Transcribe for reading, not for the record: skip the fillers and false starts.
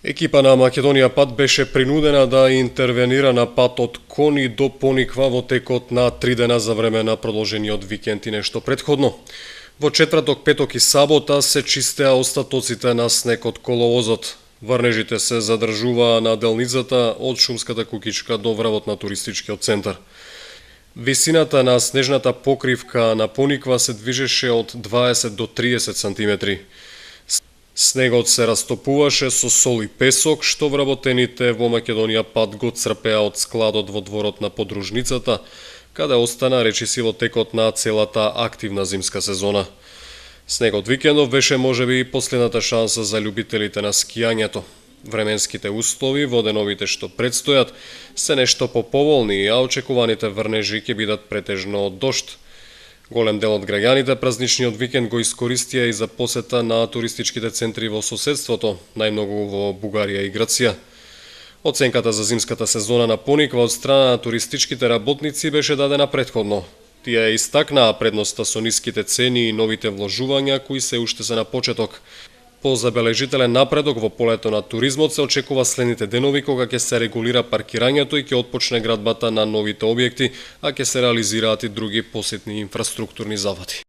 Екипа на Македонија пат беше принудена да интервенира на патот Кони до Пониква во текот на 3 дена за време на продолжениот викенд и нешто претходно. Во четврток, петок и сабота се чистеа остатоците на снег од коловозот. Врнежите се задржуваа на делницата од Шумската кукичка до вравот на туристичкиот центар. Висината на снежната покривка на Пониква се движеше од 20 до 30 сантиметри. Снегот се растопуваше со сол и песок, што вработените во Македонија пат го црпеа од складот во дворот на подружницата, каде остана речиси во текот на целата активна зимска сезона. Снегот викендов беше можеби и последната шанса за љубителите на скијањето. Временските услови во деновите што предстојат се нешто поповолни, а очекуваните врнежи ќе бидат претежно од дожд. Голем дел од граѓаните празничниот викенд го искористија и за посета на туристичките центри во соседството, најмногу во Бугарија и Грција. Оценката за зимската сезона на Пониква од страна на туристичките работници беше дадена претходно. Тие истакнаа предноста со ниските цени и новите вложувања кои се уште се на почеток. По забележителен напредок во полето на туризмот се очекува следните денови кога ќе се регулира паркирањето и ќе отпочне градбата на новите објекти, а ќе се реализираат и други посетни инфраструктурни заводи.